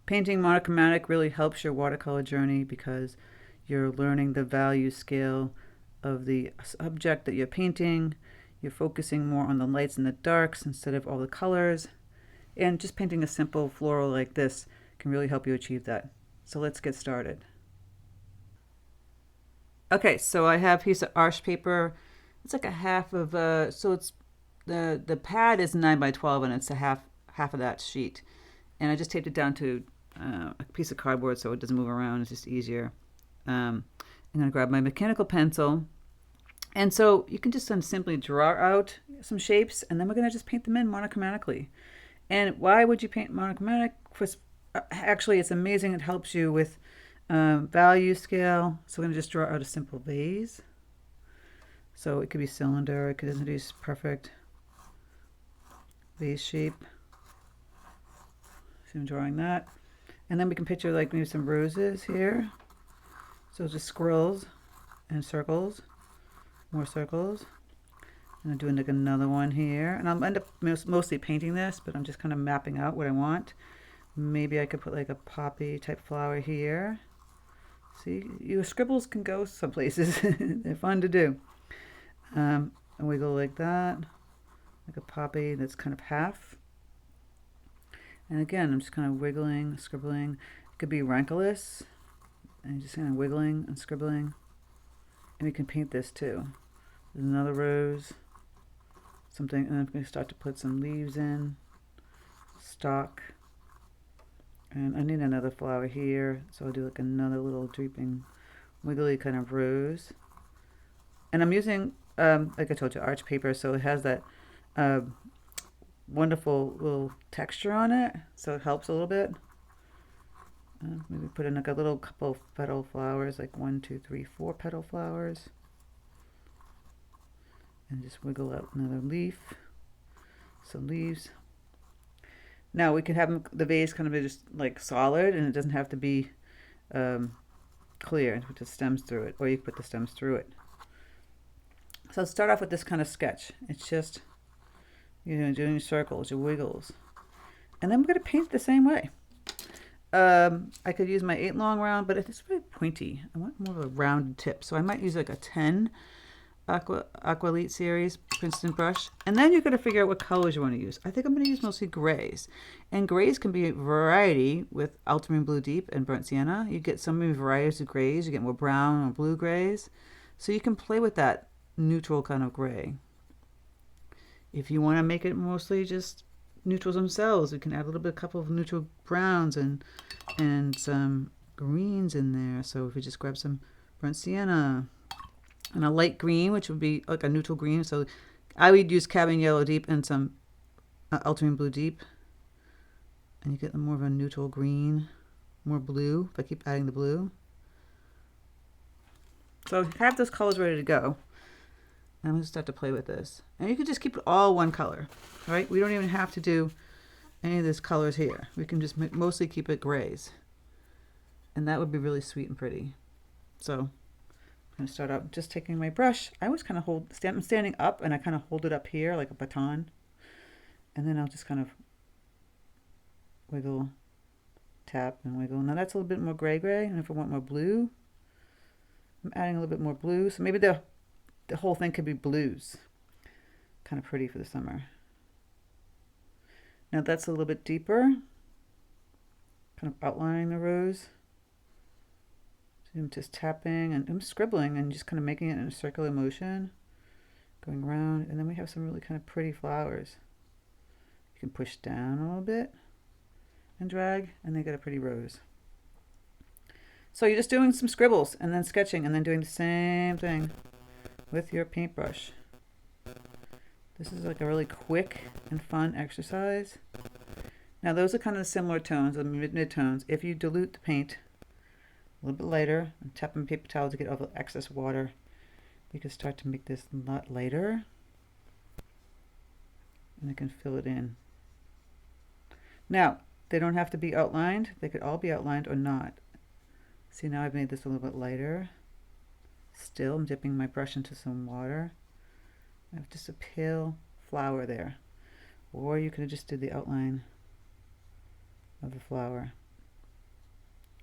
Painting monochromatic really helps your watercolor journey because you're learning the value scale of the subject that you're painting. You're focusing more on the lights and the darks instead of all the colors. And just painting a simple floral like this can really help you achieve that. So let's get started. Okay, so I have a piece of arch paper. It's like a half of so it's the pad is 9 by 12 and it's a half of that sheet. And I just taped it down to a piece of cardboard so it doesn't move around. It's just easier. I'm going to grab my mechanical pencil. And so you can just simply draw out some shapes, and then we're going to just paint them in monochromatically. And why would you paint monochromatic? Actually, it's amazing. It helps you with value scale. So we're going to just draw out a simple vase. So it could be cylinder. It could be perfect vase shape. So I'm drawing that. And then we can picture like maybe some roses here. So just squirrels and circles. More circles. And I'm doing like another one here. And I'll end up mostly painting this, but I'm just kind of mapping out what I want. Maybe I could put like a poppy type flower here. See, your scribbles can go some places. They're fun to do. And wiggle like that. Like a poppy that's kind of half. And again, I'm just kind of wiggling, scribbling. It could be rankulus. And just kind of wiggling and scribbling. And we can paint this too. There's another rose. Something, and I'm going to start to put some leaves in. Stalk. And I need another flower here. So I'll do like another little drooping, wiggly kind of rose. And I'm using, like I told you, arch paper. So it has that wonderful little texture on it, so it helps a little bit. Maybe put in like a little couple of petal flowers, like 1, 2, 3, 4 petal flowers, and just wiggle out another leaf, some leaves. Now we can have the vase kind of just like solid, and it doesn't have to be clear. Put the stems through it, or you can put the stems through it. So let's start off with this kind of sketch. It's just, you know, doing circles, your wiggles. And then we're going to paint the same way. I could use my 8 long round, but it's really pointy. I want more of a rounded tip. So I might use like a 10 Aqua series Princeton brush. And then you're going to figure out what colors you want to use. I think I'm going to use mostly grays. And grays can be a variety with ultramarine blue deep and burnt sienna. You get so many varieties of grays. You get more brown or blue grays. So you can play with that neutral kind of gray. If you want to make it mostly just neutrals themselves, we can add a little bit, a couple of neutral browns and some greens in there. So if we just grab some burnt sienna and a light green, which would be like a neutral green. So I would use cadmium yellow deep and some ultramarine blue deep, and you get more of a neutral green, more blue. If I keep adding the blue, so have those colors ready to go. I'm going to start to play with this. And you can just keep it all one color, right? We don't even have to do any of these colors here. We can just mostly keep it grays. And that would be really sweet and pretty. So I'm going to start out just taking my brush. I always kind of I'm standing up and I kind of hold it up here like a baton. And then I'll just kind of wiggle, tap and wiggle. Now that's a little bit more gray. And if I want more blue, I'm adding a little bit more blue. So maybe the whole thing could be blues. Kind of pretty for the summer. Now that's a little bit deeper. Kind of outlining the rose. So I'm just tapping and I'm scribbling and just kind of making it in a circular motion. Going around. And then we have some really kind of pretty flowers. You can push down a little bit and drag, and they get a pretty rose. So you're just doing some scribbles and then sketching and then doing the same thing with your paintbrush. This is like a really quick and fun exercise. Now those are kind of similar tones, the mid-tones. If you dilute the paint a little bit lighter and tap on paper towel to get all the excess water, you can start to make this a lot lighter. And I can fill it in. Now, they don't have to be outlined. They could all be outlined or not. See, now I've made this a little bit lighter. Still, I'm dipping my brush into some water. I have just a pale flower there. Or you could have just did the outline of the flower.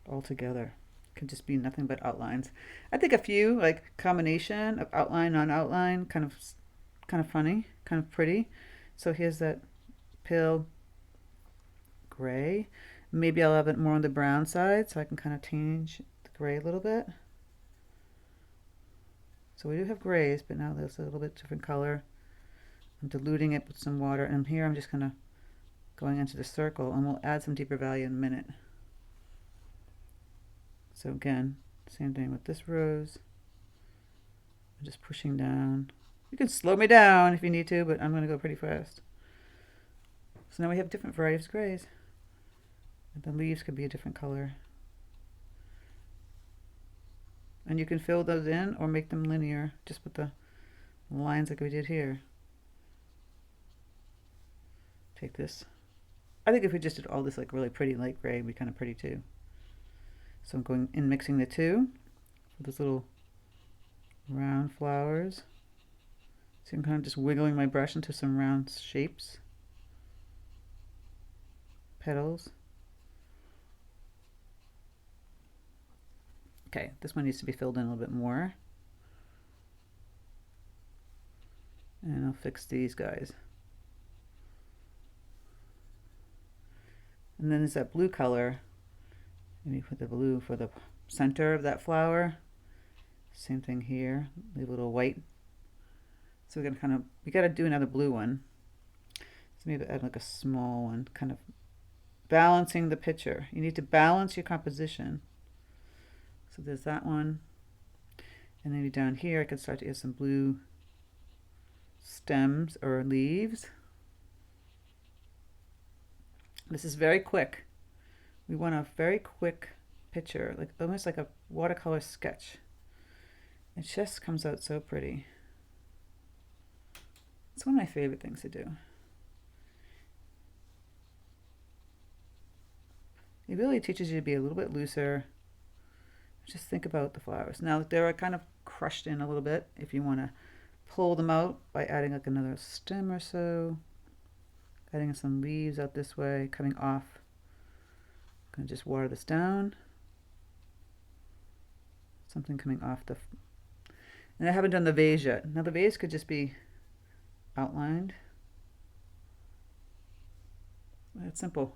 all together. Can just be nothing but outlines. I think a few like combination of outline on outline, kind of funny, kind of pretty. So here's that pale gray. Maybe I'll have it more on the brown side so I can kind of change the gray a little bit. So we do have grays, but now there's a little bit different color. I'm diluting it with some water, and here I'm just kind of going into the circle, and we'll add some deeper value in a minute. So again, same thing with this rose. I'm just pushing down. You can slow me down if you need to, but I'm going to go pretty fast. So now we have different varieties of grays. The leaves could be a different color. And you can fill those in or make them linear, just with the lines like we did here. Take this. I think if we just did all this like really pretty light gray, it'd be kind of pretty too. So I'm going in mixing the two with those little round flowers. So I'm kind of just wiggling my brush into some round shapes. Petals. Okay, this one needs to be filled in a little bit more. And I'll fix these guys. And then there's that blue color. Maybe put the blue for the center of that flower. Same thing here. Leave a little white. So we're gonna we gotta do another blue one. So maybe add like a small one, kind of balancing the picture. You need to balance your composition. So there's that one. And maybe down here I could start to add some blue stems or leaves. This is very quick. We want a very quick picture, like almost like a watercolor sketch. It just comes out so pretty. It's one of my favorite things to do. It really teaches you to be a little bit looser. Just think about the flowers. Now they're kind of crushed in a little bit. If you want to pull them out by adding like another stem or so, adding some leaves out this way, coming off. I'm going to just water this down. Something coming off the... And I haven't done the vase yet. Now the vase could just be outlined. It's simple.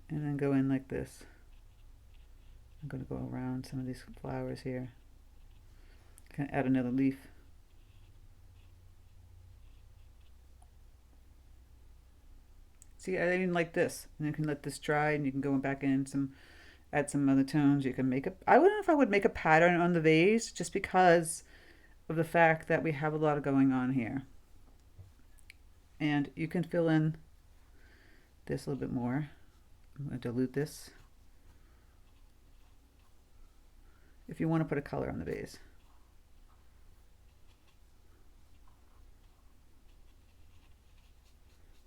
And then go in like this. I'm going to go around some of these flowers here. Can add another leaf. See, I even like this. And you can let this dry, and you can go back in add some other tones. You can make a... I wouldn't know if I would make a pattern on the vase, just because of the fact that we have a lot going on here. And you can fill in this a little bit more. I'm going to dilute this. If you want to put a color on the vase.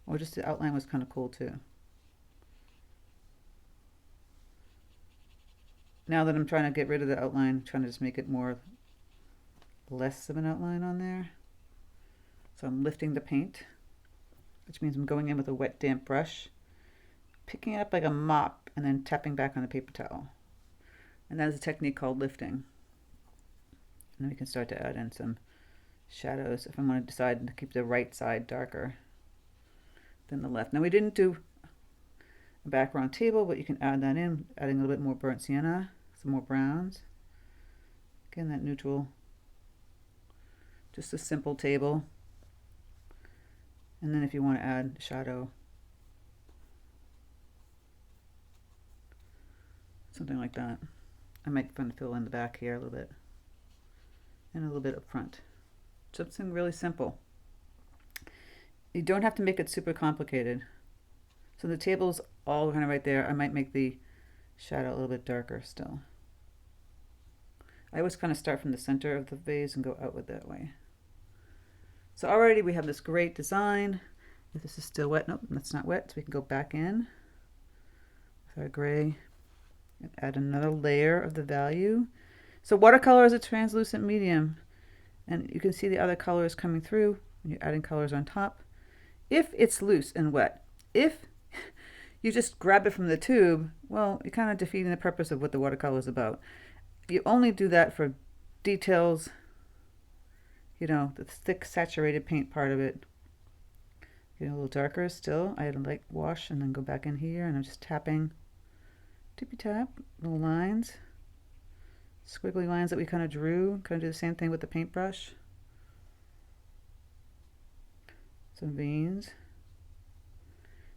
Or just the outline was kind of cool too. Now that I'm trying to get rid of the outline, I'm trying to just make it less of an outline on there. So I'm lifting the paint, which means I'm going in with a wet damp brush, picking it up like a mop, and then tapping back on the paper towel. And that is a technique called lifting. And then we can start to add in some shadows if I want to decide to keep the right side darker than the left. Now we didn't do a background table, but you can add that in, adding a little bit more burnt sienna, some more browns. Again, that neutral, just a simple table. And then if you want to add shadow, something like that. I might kind of fill in the back here a little bit, and a little bit up front. Something really simple. You don't have to make it super complicated. So the table's all kind of right there. I might make the shadow a little bit darker still. I always kind of start from the center of the vase and go outward that way. So already we have this great design. If this is still wet, nope, that's not wet. So we can go back in with our gray and add another layer of the value. So watercolor is a translucent medium, and you can see the other colors coming through when you're adding colors on top. If it's loose and wet, if you just grab it from the tube, well, you're kind of defeating the purpose of what the watercolor is about. You only do that for details, you know, the thick saturated paint part of it. Get a little darker still. I had a light wash and then go back in here, and I'm just tapping, tippy tap, little lines, squiggly lines that we kind of drew. Kind of do the same thing with the paintbrush. Some veins.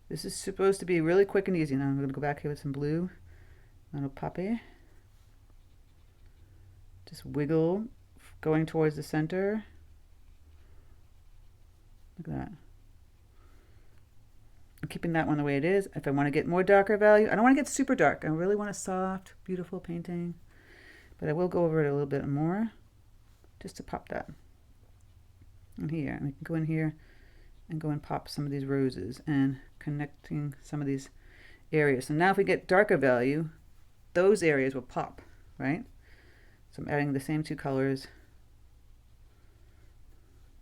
This is supposed to be really quick and easy. Now I'm going to go back here with some blue. Little puppy. Just wiggle, going towards the center. Look at that. I'm keeping that one the way it is. If I want to get more darker value, I don't want to get super dark. I really want a soft, beautiful painting. But I will go over it a little bit more, just to pop that. And here, and I can go in here and go and pop some of these roses and connecting some of these areas. So now if we get darker value, those areas will pop, right? So I'm adding the same two colors.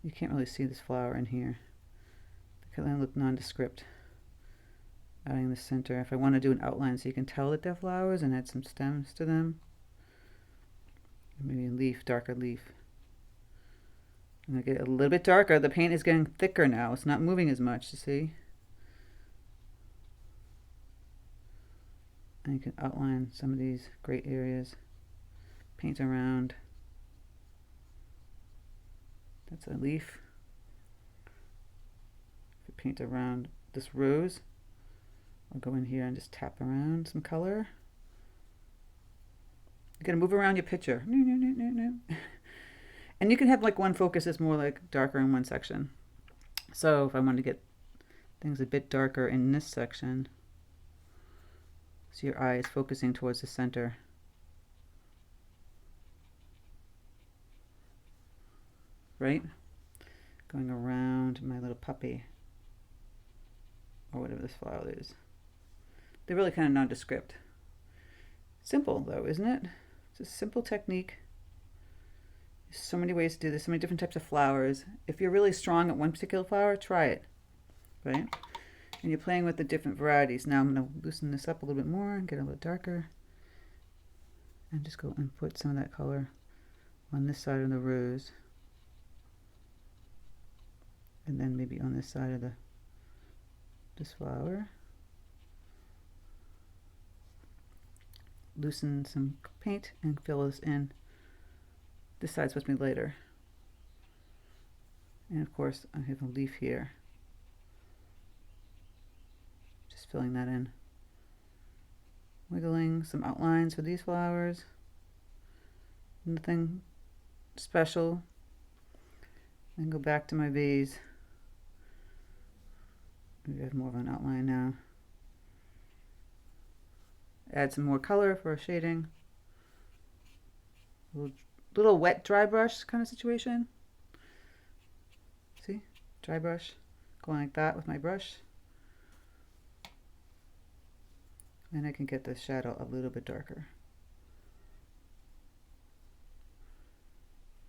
You can't really see this flower in here because they look nondescript. Adding the center. If I want to do an outline so you can tell that they're flowers and add some stems to them. Maybe a leaf, darker leaf. I'm going to get a little bit darker. The paint is getting thicker now. It's not moving as much, you see? And you can outline some of these great areas. Paint around. That's a leaf. If you paint around this rose, I'll go in here and just tap around some color. You're going to move around your picture. And you can have like one focus that's more like darker in one section. So if I want to get things a bit darker in this section, so your eye is focusing towards the center. Right? Going around my little puppy, or whatever this flower is. They're really kind of nondescript. Simple though, isn't it? It's a simple technique. There's so many ways to do this, so many different types of flowers. If you're really strong at one particular flower, try it, right? And you're playing with the different varieties. Now I'm going to loosen this up a little bit more and get a little darker. And just go and put some of that color on this side of the rose. And then maybe on this side of this flower. Loosen some paint and fill this in. This side's supposed to be lighter. And of course I have a leaf here. Just filling that in. Wiggling some outlines for these flowers. Nothing special. And go back to my vase. Maybe I have more of an outline now. Add some more color for shading. Little wet dry brush kind of situation. See? Dry brush. Going like that with my brush. And I can get the shadow a little bit darker.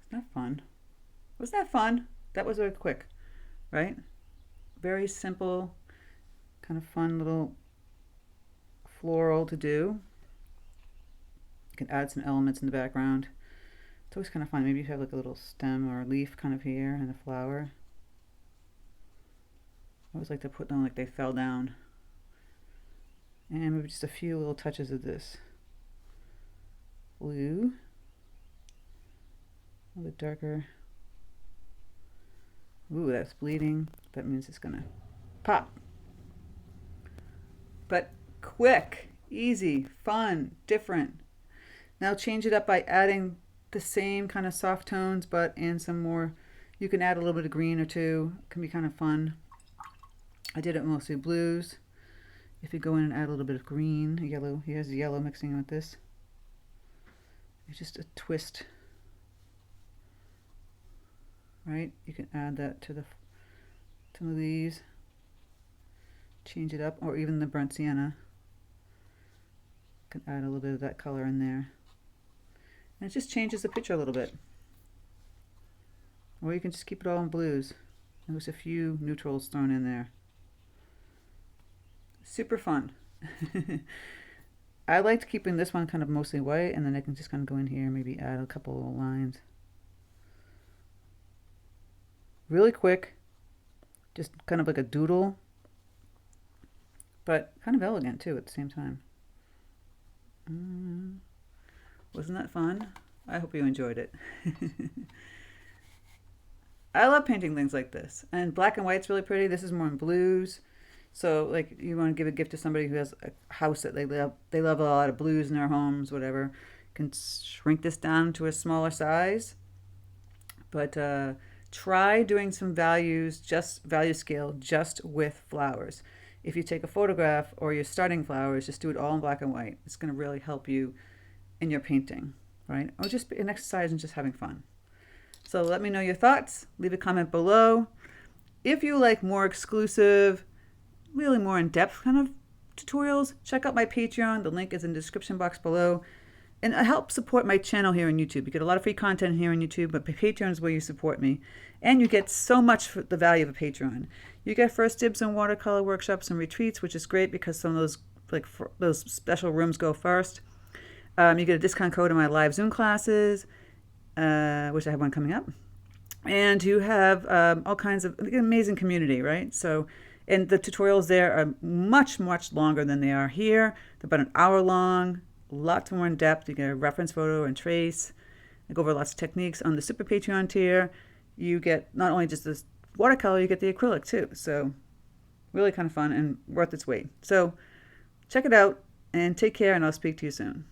Isn't that fun? Was that fun? That was very quick, right? Very simple, kind of fun little floral to do. You can add some elements in the background. It's always kind of fun. Maybe you have like a little stem or a leaf kind of here and a flower. I always like to put them like they fell down. And maybe just a few little touches of this blue. A little bit darker. Ooh, that's bleeding. That means it's gonna pop. But quick, easy, fun, different. Now change it up by adding the same kind of soft tones, but in some more. You can add a little bit of green or two. It can be kind of fun. I did it mostly blues. If you go in and add a little bit of green, yellow, here's the yellow mixing with this. It's just a twist. Right? You can add that to the leaves. Change it up, or even the burnt sienna. You can add a little bit of that color in there. And it just changes the picture a little bit. Or you can just keep it all in blues. There's a few neutrals thrown in there. Super fun. I liked keeping this one kind of mostly white, and then I can just kind of go in here and maybe add a couple of lines. Really quick, just kind of like a doodle, but kind of elegant too at the same time. Wasn't that fun? I hope you enjoyed it. I love painting things like this. And black and white's really pretty. This is more in blues. So like you want to give a gift to somebody who has a house that they love a lot of blues in their homes, whatever. You can shrink this down to a smaller size. But try doing some value scale just with flowers. If you take a photograph or you're starting flowers, just do it all in black and white. It's going to really help you in your painting, right? Or just an exercise and just having fun. So let me know your thoughts. Leave a comment below. If you like more exclusive, really more in-depth kind of tutorials, check out my Patreon. The link is in the description box below. And help support my channel here on YouTube. You get a lot of free content here on YouTube, but Patreon is where you support me. And you get so much for the value of a Patreon. You get first dibs on watercolor workshops and retreats, which is great because some of those special rooms go first. You get a discount code on my live Zoom classes, which I have one coming up. And you have all kinds of amazing community, right? So, and the tutorials there are much, much longer than they are here. They're about an hour long. Lots more in depth. You get a reference photo and trace. I go over lots of techniques. On the Super Patreon tier, you get not only just this watercolor, you get the acrylic too. So really kind of fun and worth its weight. So check it out and take care, and I'll speak to you soon.